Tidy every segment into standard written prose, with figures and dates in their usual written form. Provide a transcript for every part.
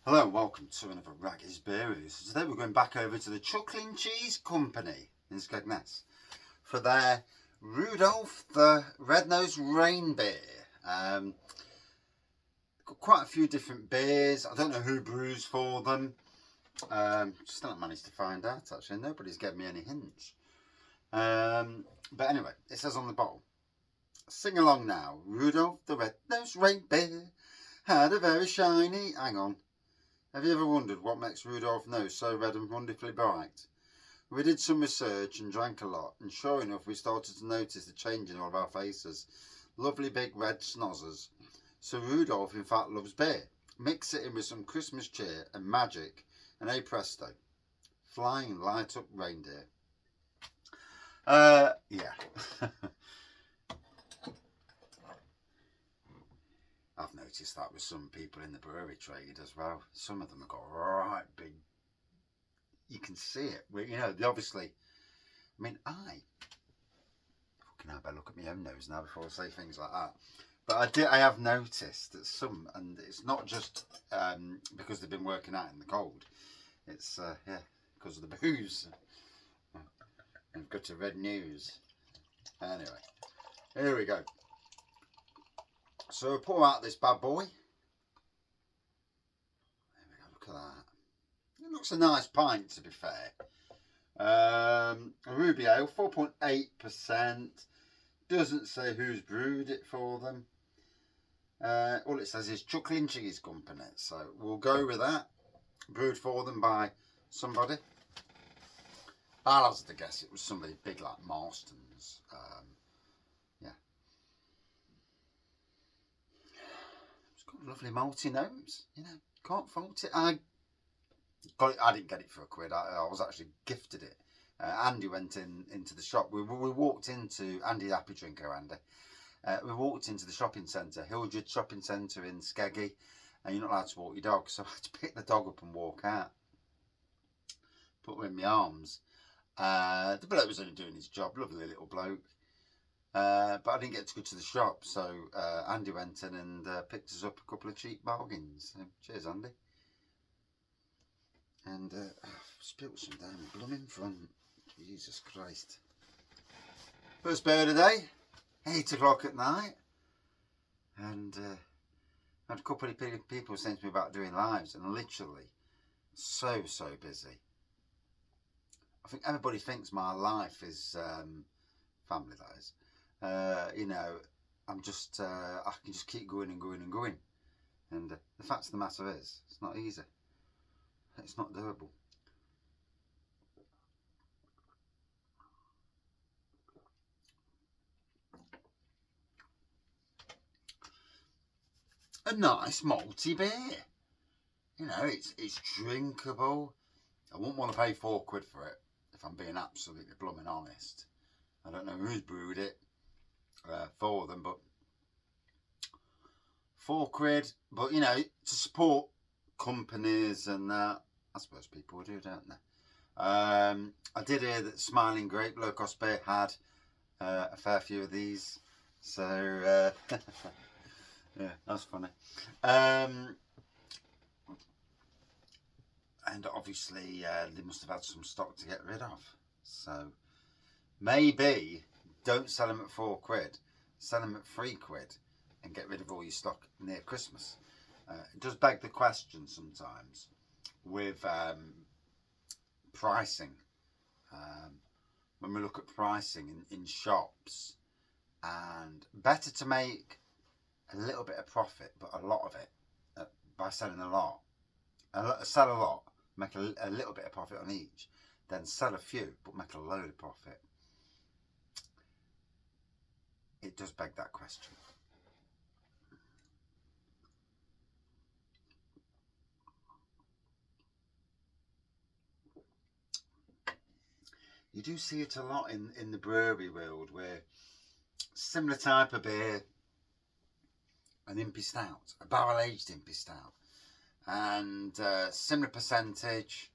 Hello and welcome to another Xmas Beer review. So today we're going back over to the Chuckling Cheese Company in Skegness for their Rudolph the Red-Nosed Reinbeer. Got quite a few different beers. I don't know who brews for them. Still haven't managed to find out actually. Nobody's given me any hints. But anyway, it says on the bottle, sing along now. Rudolph the Red-Nosed Reindeer had a very shiny... Hang on. Have you ever wondered what makes Rudolph's nose so red and wonderfully bright? We did some research and drank a lot, and sure enough we started to notice the change in all of our faces. Lovely big red snozzers. So Rudolph in fact loves beer. Mix it in with some Christmas cheer and magic, and hey presto, flying light up reindeer. Yeah. I've noticed that with some people in the brewery trade as well. Some of them have got right big, you can see it. You know, they obviously, I mean, I better look at my own nose now before I say things like that. But I have noticed that some, and it's not just because they've been working out in the cold. It's, yeah, because of the booze. I've got a red nose. Anyway, here we go. So we'll pour out this bad boy. There we go, look at that. It looks a nice pint, to be fair. A ruby ale, 4.8%. Doesn't say who's brewed it for them. All it says is Chuckling Cheese Company. So we'll go with that. Brewed for them by somebody. I'll hazard to guess it was somebody big like Marston's. Yeah. Lovely malty nose, you know, can't fault it. I didn't get it for £1. I was actually gifted it. Andy went into the shop. We walked into Andy the Happy Drinker, Andy. We walked into the shopping centre, Hildred Shopping Centre in Skeggy, and you're not allowed to walk your dog, so I had to pick the dog up and walk out. Put her in my arms. The bloke was only doing his job, lovely little bloke. But I didn't get to go to the shop, so Andy went in and picked us up a couple of cheap bargains. So, cheers, Andy. And I've spilled some down the blooming front. Jesus Christ. First beer of the day, 8 o'clock at night. And I had a couple of people saying to me about doing lives, and literally so busy. I think everybody thinks my life is family, that is. You know, I'm just, I can just keep going and going and going. And the fact of the matter is, it's not easy. It's not doable. A nice malty beer. You know, it's drinkable. I wouldn't want to pay £4 for it, if I'm being absolutely blooming honest. I don't know who's brewed it for them, but £4. But you know, to support companies and that, I suppose people do, don't they? I did hear that Smiling Grape low cost beer had a fair few of these, so yeah, that's funny. And obviously they must have had some stock to get rid of, so maybe don't sell them at £4, sell them at £3 and get rid of all your stock near Christmas. It does beg the question sometimes with pricing. When we look at pricing in shops, and better to make a little bit of profit, but a lot of it by selling a lot. Sell a lot, make a little bit of profit on each, then sell a few, but make a load of profit. It does beg that question. You do see it a lot in the brewery world, where similar type of beer, an impy stout, a barrel aged impy stout, and similar percentage.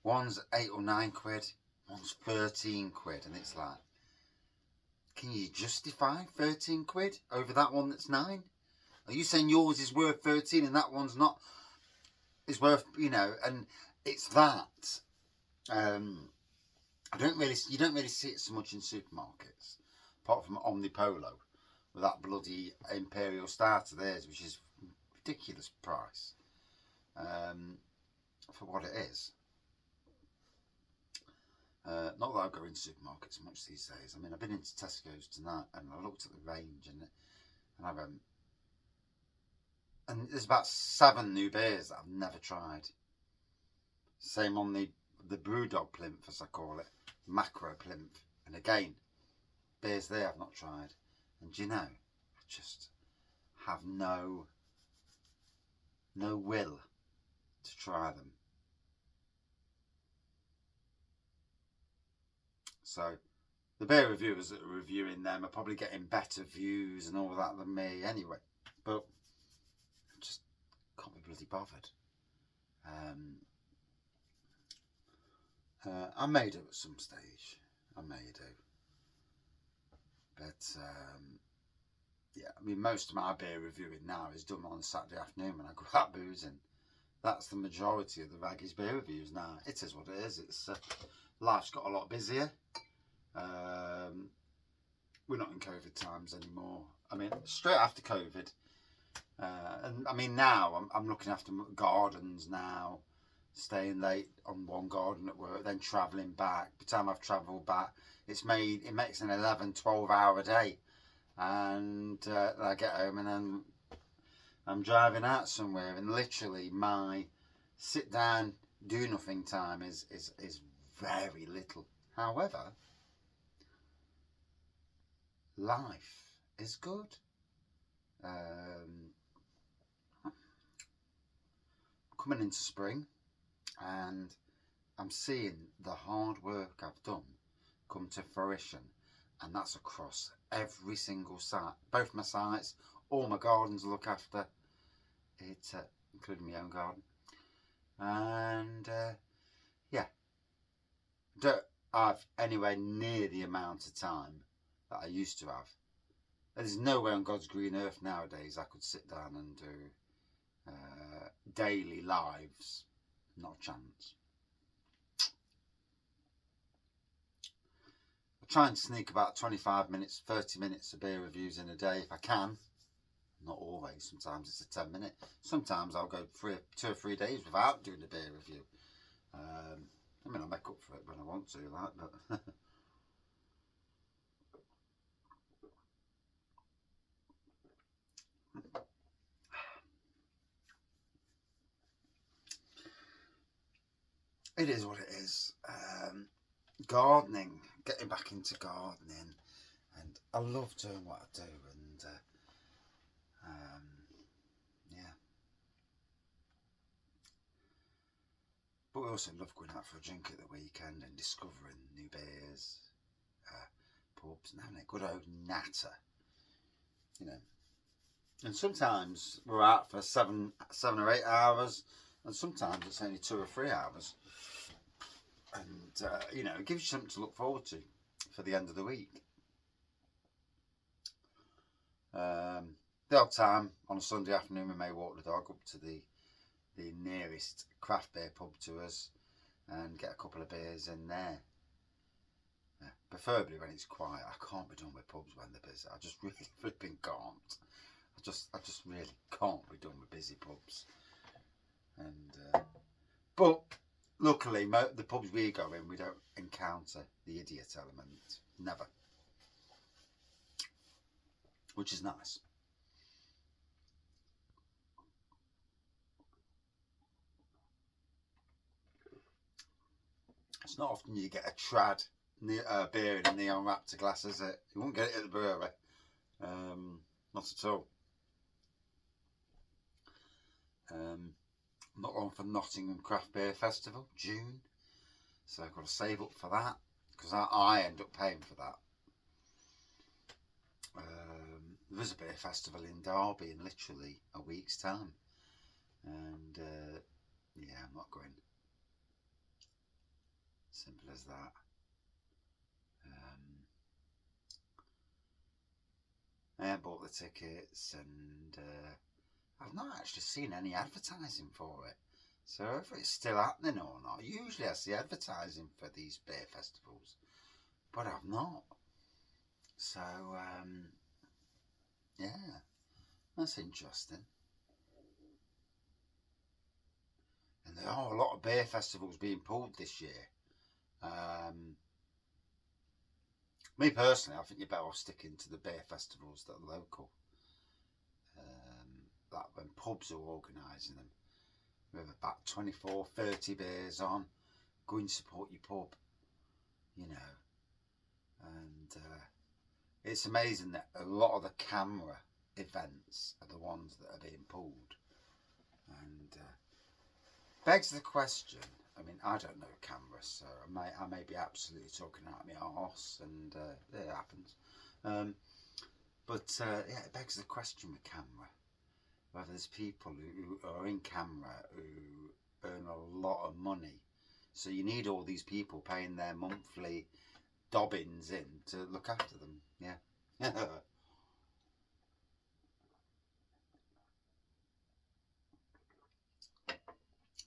One's £8 or £9, one's £13, and it's like, can you justify £13 over that one that's £9? Are you saying yours is worth 13 and that one's not? is worth, you know, and it's that. You don't really see it so much in supermarkets, apart from Omnipolo with that bloody Imperial Stout of theirs, which is ridiculous price for what it is. Not that I go into supermarkets much these days. I mean, I've been into Tesco's tonight and I looked at the range and I went, and there's about 7 new beers that I've never tried. Same on the Brewdog plinth, as I call it, macro plinth, and again, beers there I've not tried. And do you know, I just have no will to try them. So the beer reviewers that are reviewing them are probably getting better views and all that than me anyway, but I just can't be bloody bothered. I may do at some stage. I may do. But yeah, I mean, most of my beer reviewing now is done on a Saturday afternoon when I go out boozing. That's the majority of the Raggy's beer reviews now. It is what it is. It's life's got a lot busier. We're not in COVID times anymore. I mean, straight after COVID, and I mean now I'm looking after gardens now, staying late on one garden at work, then travelling back. By the time I've travelled back, it makes an 11-12 hour day, and I get home and then I'm driving out somewhere, and literally my sit down do nothing time is very little. However, life is good. Coming into spring, and I'm seeing the hard work I've done come to fruition, and that's across every single site, both my sites, all my gardens I look after, including my own garden, and yeah, don't have anywhere near the amount of time that I used to have. There's no way on God's green earth nowadays I could sit down and do daily lives. Not a chance. I try and sneak about 25 minutes, 30 minutes of beer reviews in a day if I can. Not always. Sometimes it's a 10-minute. Sometimes I'll go 2 or 3 days without doing a beer review. I mean, I'll make up for it when I want to, like, but it is what it is. Gardening, getting back into gardening, and I love doing what I do, and yeah. But we also love going out for a drink at the weekend and discovering new beers, pubs, and having a good old natter, you know. And sometimes we're out for 7 or 8 hours, and sometimes it's only 2 or 3 hours. And, you know, it gives you something to look forward to for the end of the week. The odd time on a Sunday afternoon we may walk the dog up to the nearest craft beer pub to us and get a couple of beers in there. Preferably when it's quiet. I can't be done with pubs when they're busy. I just really flipping can't. I just really can't be done with busy pubs. And but luckily, the pubs we go in, we don't encounter the idiot element. Never. Which is nice. It's not often you get a trad beer in a neon Raptor glass, is it? You won't get it at the brewery. Not at all. Not long for Nottingham Craft Beer Festival, June. So I've got to save up for that, because I end up paying for that. There's a beer festival in Derby in literally a week's time. And yeah, I'm not going. Simple as that. I bought the tickets, and I've not actually seen any advertising for it. So if it's still happening or not. Usually I see advertising for these beer festivals, but I've not. So, yeah, that's interesting. And there are a lot of beer festivals being pulled this year. Me personally, I think you're better off sticking to the beer festivals that are local. Like when pubs are organising them, with about 24, 30 beers on, go and support your pub, you know. And it's amazing that a lot of the camera events are the ones that are being pulled. And begs the question, I mean, I don't know camera, so I may be absolutely talking out of my arse, and it happens. But yeah, it begs the question with camera, whether there's people who are in camera who earn a lot of money. So you need all these people paying their monthly dobbins in to look after them. Yeah.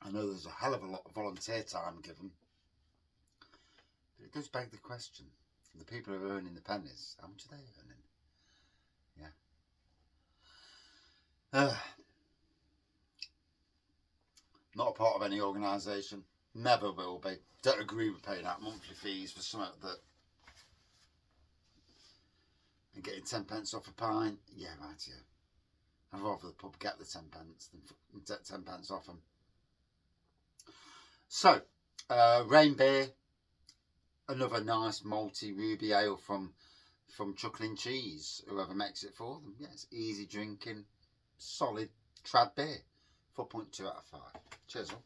I know there's a hell of a lot of volunteer time given. But it does beg the question. The people who are earning the pennies, how much are they earning? Yeah. Not a part of any organisation. Never will be. Don't agree with paying out monthly fees for something that... And getting 10 pence off a pint. Yeah, right, yeah. I'd rather the pub get the 10 pence than get 10 pence off them. So, Reinbeer. Another nice malty ruby ale from Chuckling Cheese, whoever makes it for them. Yeah, it's easy drinking, solid trad beer. 4.2 out of 5. Cheers all.